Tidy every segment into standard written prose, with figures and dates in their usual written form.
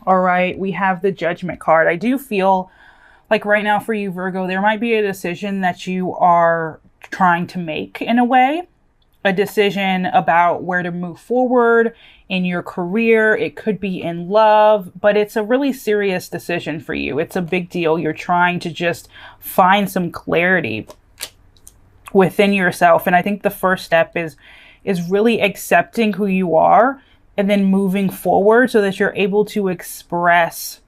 All right, we have the Judgment card. I do feel like right now for you, Virgo, there might be a decision that you are trying to make in a way. A decision about where to move forward in your career. It could be in love, but it's a really serious decision for you. It's a big deal. You're trying to just find some clarity within yourself. And I think the first step is really accepting who you are and then moving forward so that you're able to express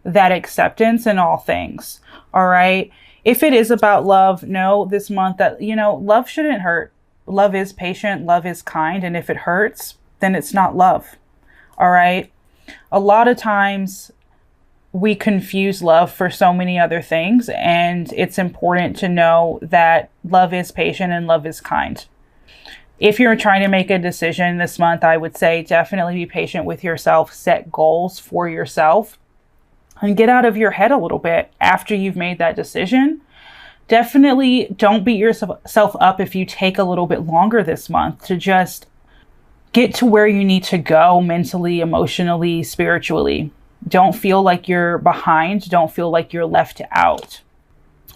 that acceptance in all things. All right. If it is about love, know this month that, you know, love shouldn't hurt. Love is patient, love is kind, and if it hurts, then it's not love. All right? A lot of times we confuse love for so many other things, and it's important to know that love is patient and love is kind. If you're trying to make a decision this month, I would say definitely be patient with yourself, set goals for yourself, and get out of your head a little bit after you've made that decision. Definitely don't beat yourself up if you take a little bit longer this month to just get to where you need to go mentally, emotionally, spiritually. Don't feel like you're behind. Don't feel like you're left out.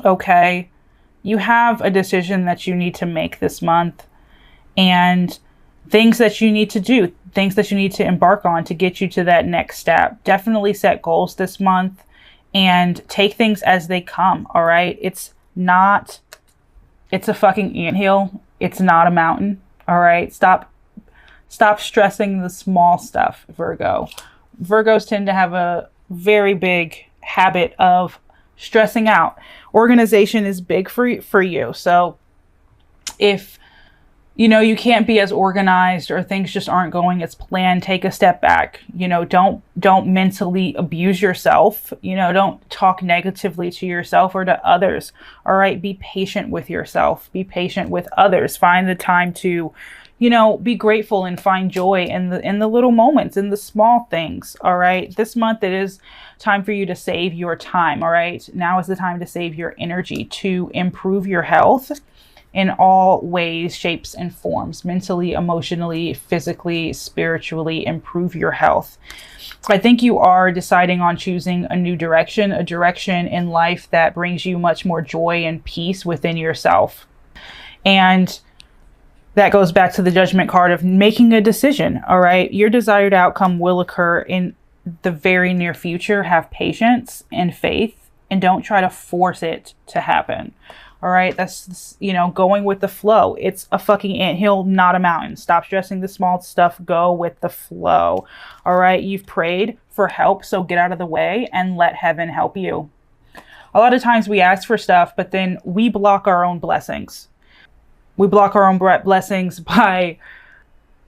Okay? You have a decision that you need to make this month and things that you need to do, things that you need to embark on to get you to that next step. Definitely set goals this month and take things as they come. All right? It's a fucking anthill. It's not a mountain. All right. Stop stressing the small stuff, Virgo. Virgos tend to have a very big habit of stressing out. Organization is big for you. So if you know you can't be as organized or things just aren't going as planned, take a step back. You know, don't mentally abuse yourself. You know, don't talk negatively to yourself or to others. All right, be patient with yourself. Be patient with others. Find the time to, you know, be grateful and find joy in the little moments, in the small things. All right, this month it is time for you to save your time. All right, now is the time to save your energy to improve your health in all ways, shapes, and forms, mentally, emotionally, physically, spiritually, improve your health. I think you are deciding on choosing a new direction, a direction in life that brings you much more joy and peace within yourself. And that goes back to the Judgment card of making a decision. All right. Your desired outcome will occur in the very near future. Have patience and faith and don't try to force it to happen. All right. That's, you know, going with the flow. It's a fucking anthill, not a mountain. Stop stressing the small stuff. Go with the flow. All right. You've prayed for help. So get out of the way and let heaven help you. A lot of times we ask for stuff, but then we block our own blessings. We block our own blessings by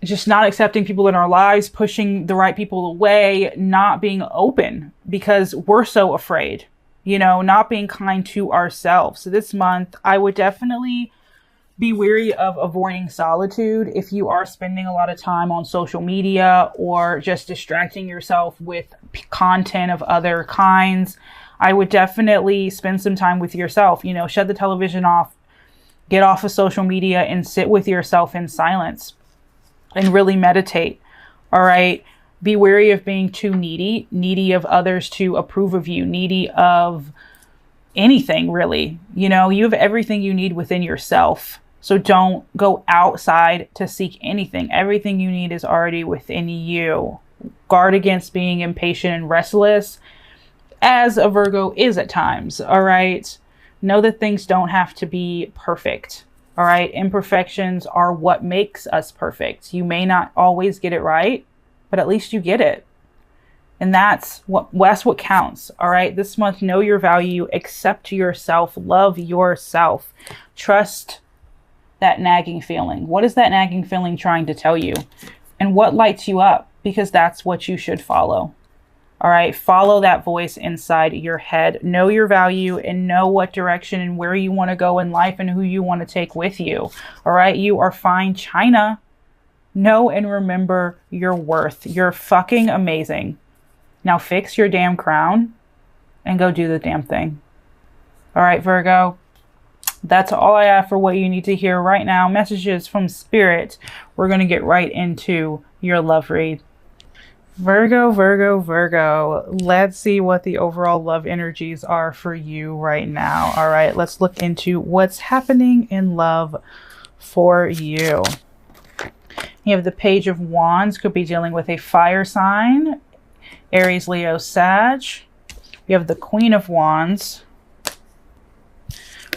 just not accepting people in our lives, pushing the right people away, not being open because we're so afraid. You know, not being kind to ourselves. So this month, I would definitely be wary of avoiding solitude. If you are spending a lot of time on social media or just distracting yourself with content of other kinds, I would definitely spend some time with yourself. You know, shut the television off, get off of social media and sit with yourself in silence and really meditate. All right. Be wary of being too needy of others to approve of you, needy of anything, really. You know, you have everything you need within yourself. So don't go outside to seek anything. Everything you need is already within you. Guard against being impatient and restless, as a Virgo is at times. All right. Know that things don't have to be perfect. All right. Imperfections are what makes us perfect. You may not always get it right, but at least you get it. And that's what counts. All right. This month, know your value, accept yourself, love yourself, trust that nagging feeling. What is that nagging feeling trying to tell you? And what lights you up? Because that's what you should follow. All right. Follow that voice inside your head. Know your value and know what direction and where you want to go in life and who you want to take with you. All right. You are fine, China. Know and remember your worth. You're fucking amazing. Now fix your damn crown and go do the damn thing. All right, Virgo. That's all I have for what you need to hear right now. Messages from Spirit. We're going to get right into your love read. Virgo, Virgo, Virgo. Let's see what the overall love energies are for you right now. All right, let's look into what's happening in love for you. You have the Page of Wands, could be dealing with a fire sign, Aries, Leo, Sag. You have the Queen of Wands.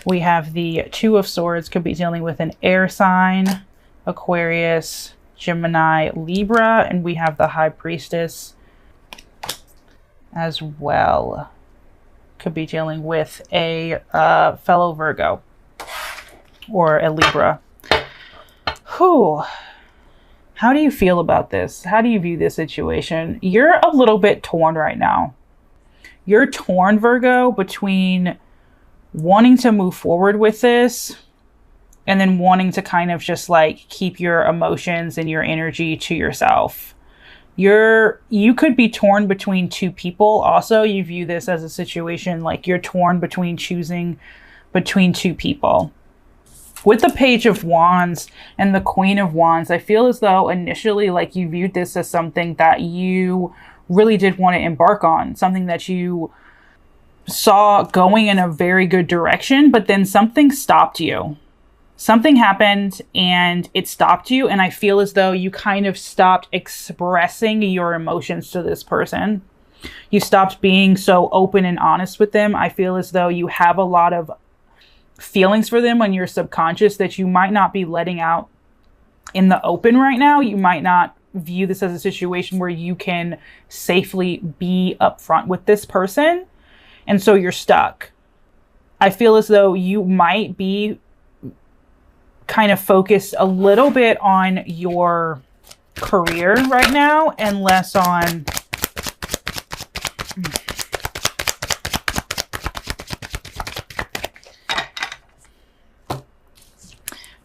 We have the Two of Swords, could be dealing with an air sign, Aquarius, Gemini, Libra, and we have the High Priestess as well. Could be dealing with a fellow Virgo or a Libra. Whew. How do you feel about this? How do you view this situation? You're a little bit torn right now. You're torn, Virgo, between wanting to move forward with this and then wanting to kind of just like keep your emotions and your energy to yourself. You could be torn between two people. Also, you view this as a situation like you're torn between choosing between two people. With the Page of Wands and the Queen of Wands, I feel as though initially like you viewed this as something that you really did want to embark on, something that you saw going in a very good direction, but then something stopped you. Something happened and it stopped you. And I feel as though you kind of stopped expressing your emotions to this person. You stopped being so open and honest with them. I feel as though you have a lot of feelings for them on your subconscious that you might not be letting out in the open right now. You might not view this as a situation where you can safely be upfront with this person. And so you're stuck. I feel as though you might be kind of focused a little bit on your career right now and less on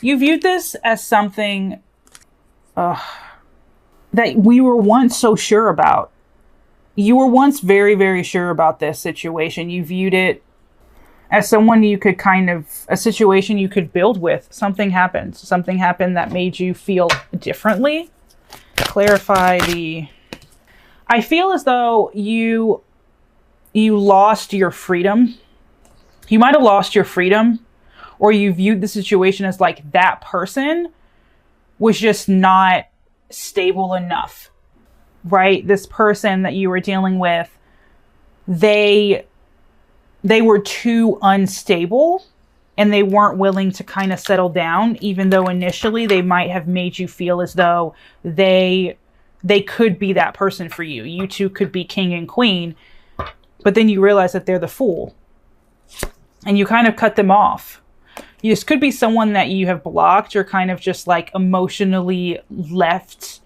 you viewed this as something that we were once so sure about. You were once very, very sure about this situation. You viewed it as someone you could a situation you could build with. Something happened that made you feel differently. Clarify I feel as though you lost your freedom. You might have lost your freedom, or you viewed the situation as like that person was just not stable enough, right? This person that you were dealing with, they were too unstable and they weren't willing to kind of settle down, even though initially they might have made you feel as though they could be that person for you. You two could be king and queen, but then you realize that they're the fool and you kind of cut them off. This could be someone that you have blocked or kind of just like emotionally left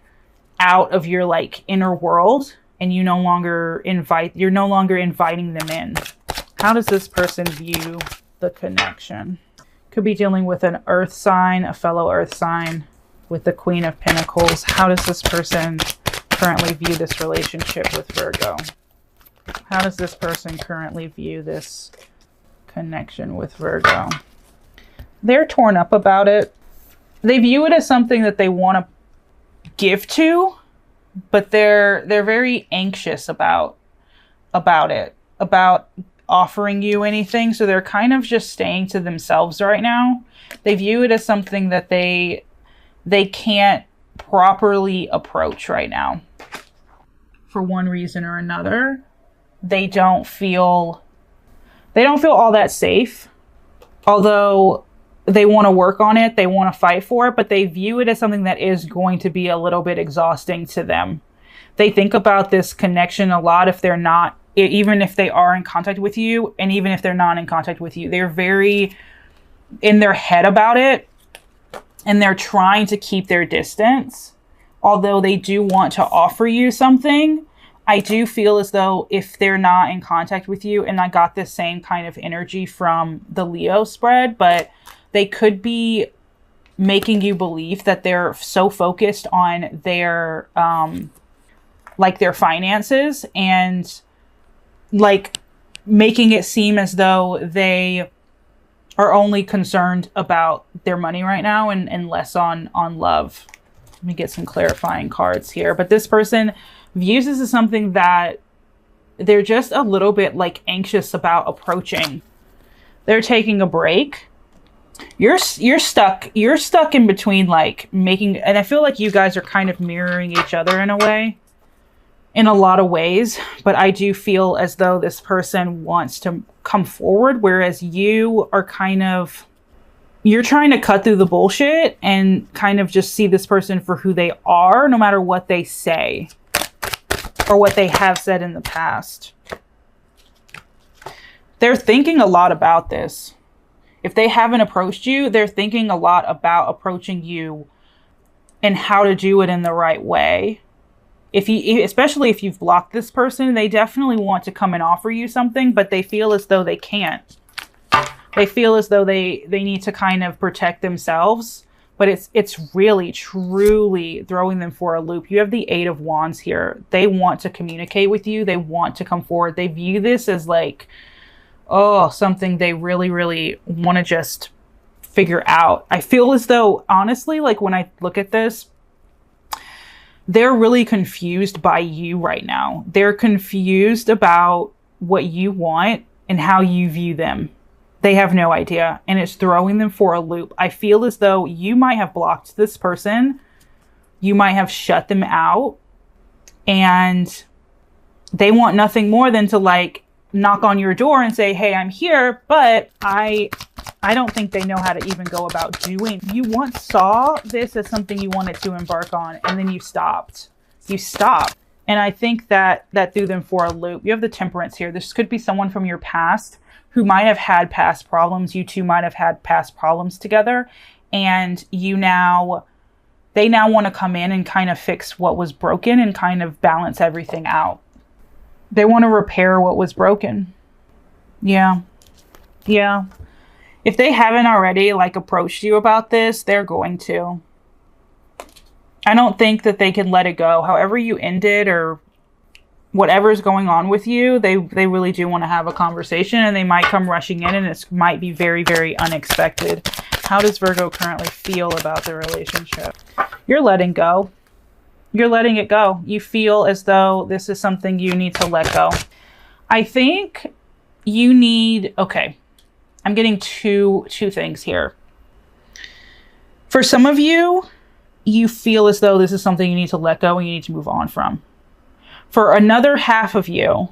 out of your like inner world, and you're no longer inviting them in. How does this person view the connection? Could be dealing with an earth sign, a fellow earth sign with the Queen of Pentacles. How does this person currently view this relationship with Virgo? How does this person currently view this connection with Virgo? They're torn up about it. They view it as something that they want to give to, but they're very anxious about it, about offering you anything. So they're kind of just staying to themselves right now. They view it as something that they can't properly approach right now. For one reason or another, they don't feel all that safe. Although they want to work on it, they want to fight for it, but they view it as something that is going to be a little bit exhausting to them. They think about this connection a lot even if they are in contact with you, and even if they're not in contact with you. They're very in their head about it, and they're trying to keep their distance. Although they do want to offer you something, I do feel as though if they're not in contact with you, and I got this same kind of energy from the Leo spread, but they could be making you believe that they're so focused on their finances and like making it seem as though they are only concerned about their money right now and less on love. Let me get some clarifying cards here. But this person views this as something that they're just a little bit like anxious about approaching. They're taking a break. You're stuck in between, like making, and I feel like you guys are kind of mirroring each other in a way, in a lot of ways, but I do feel as though this person wants to come forward, whereas you are kind of, you're trying to cut through the bullshit and kind of just see this person for who they are, no matter what they say or what they have said in the past. They're thinking a lot about this. If they haven't approached you, they're thinking a lot about approaching you and how to do it in the right way. Especially if you've blocked this person, they definitely want to come and offer you something, but they feel as though they can't. They feel as though they need to kind of protect themselves, but it's really, truly throwing them for a loop. You have the Eight of Wands here. They want to communicate with you. They want to come forward. They view this as like, oh, something they really, really want to just figure out. I feel as though, honestly, like when I look at this, they're really confused by you right now. They're confused about what you want and how you view them. They have no idea, and it's throwing them for a loop. I feel as though you might have blocked this person. You might have shut them out, and they want nothing more than to like knock on your door and say, hey, I'm here, but I don't think they know how to even go about doing. You once saw this as something you wanted to embark on, and then you stopped. You stopped. And I think that threw them for a loop. You have the Temperance here. This could be someone from your past who might have had past problems. You two might have had past problems together, and they now want to come in and kind of fix what was broken and kind of balance everything out. They want to repair what was broken. Yeah. Yeah. If they haven't already like approached you about this, they're going to. I don't think that they can let it go. However you ended or whatever's going on with you, they really do want to have a conversation, and they might come rushing in, and it might be very, very unexpected. How does Virgo currently feel about the relationship? You're letting go. You're letting it go. You feel as though this is something you need to let go. I think you need, okay, I'm getting two things here. For some of you, you feel as though this is something you need to let go and you need to move on from. For another half of you,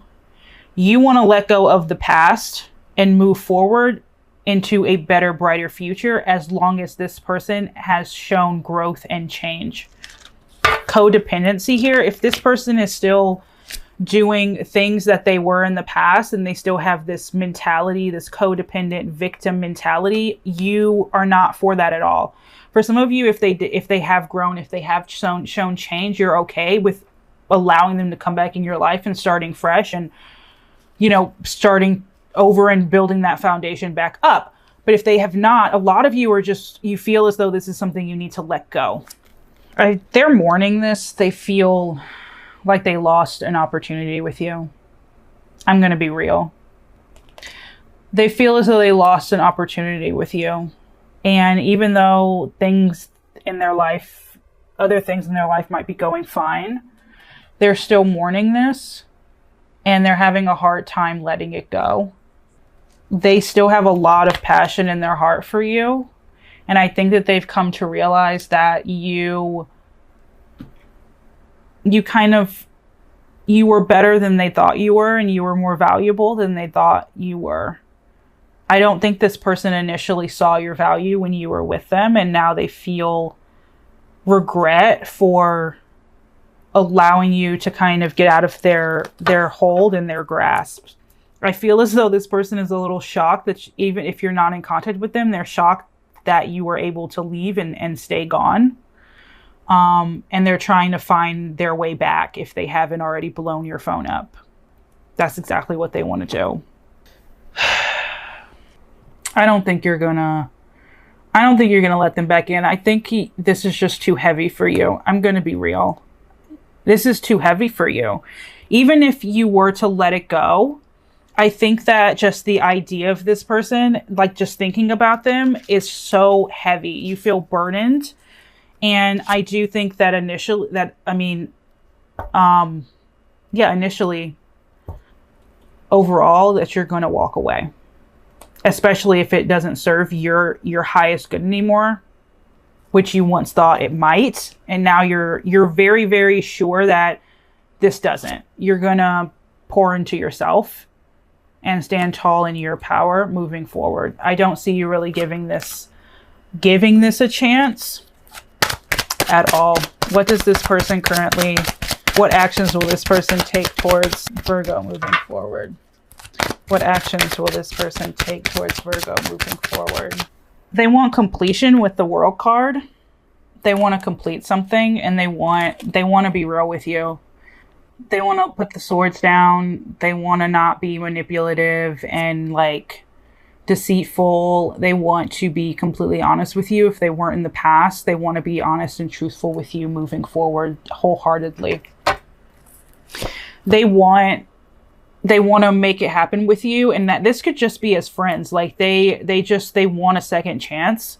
you want to let go of the past and move forward into a better, brighter future, as long as this person has shown growth and change. Codependency here. If this person is still doing things that they were in the past and they still have this mentality, this codependent victim mentality, you are not for that at all. For some of you, if they have grown, if they have shown change, you're okay with allowing them to come back in your life and starting fresh and, you know, starting over and building that foundation back up. But if they have not, a lot of you are just, you feel as though this is something you need to let go. They're mourning this. They feel like they lost an opportunity with you. I'm going to be real. They feel as though they lost an opportunity with you. And even though things in their life, other things in their life might be going fine, they're still mourning this, and they're having a hard time letting it go. They still have a lot of passion in their heart for you. And I think that they've come to realize that you were better than they thought you were, and you were more valuable than they thought you were. I don't think this person initially saw your value when you were with them, and now they feel regret for allowing you to kind of get out of their hold and their grasp. I feel as though this person is a little shocked that even if you're not in contact with them, they're shocked that you were able to leave and stay gone. And they're trying to find their way back if they haven't already blown your phone up. That's exactly what they want to do. I don't think you're gonna let them back in. I think this is just too heavy for you. I'm gonna be real. This is too heavy for you. Even if you were to let it go, I think that just the idea of this person, like just thinking about them, is so heavy. You feel burdened. And I do think that Yeah, initially, overall, that you're going to walk away, especially if it doesn't serve your highest good anymore, which you once thought it might, and now you're very, very sure that this doesn't. You're going to pour into yourself and stand tall in your power moving forward. I don't see you really giving this a chance at all. What does this person currently, what actions will this person take towards Virgo moving forward? What actions will this person take towards Virgo moving forward? They want completion with the World card. They want to complete something, and they want to be real with you. They want to put the swords down. They want to not be manipulative and like deceitful. They want to be completely honest with you. If they weren't in the past, they want to be honest and truthful with you moving forward wholeheartedly. They want to make it happen with you, and that this could just be as friends. Like they want a second chance,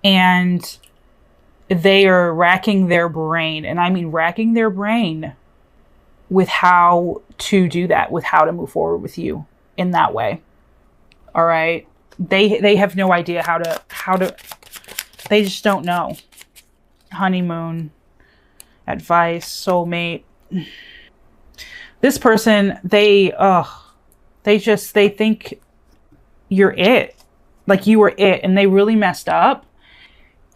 and they are racking their brain, and I mean racking their brain with how to do that, with how to move forward with you in that way. All right. They have no idea how to, they just don't know. Honeymoon, advice, soulmate. This person, they think you're it. Like you were it, and they really messed up,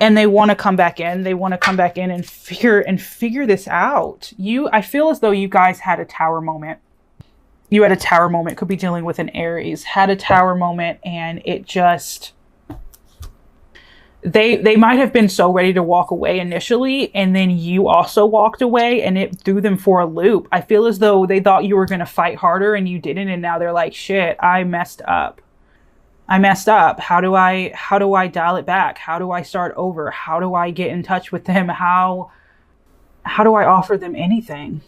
and they want to come back in. They want to come back in and figure this out. I feel as though you guys had a tower moment. You had a tower moment, could be dealing with an Aries, had a tower moment, and it just, they might have been so ready to walk away initially, and then you also walked away, and it threw them for a loop. I feel as though they thought you were going to fight harder and you didn't, and now they're like, shit, I messed up. How do I dial it back? How do I start over? How do I get in touch with them? How do I offer them anything?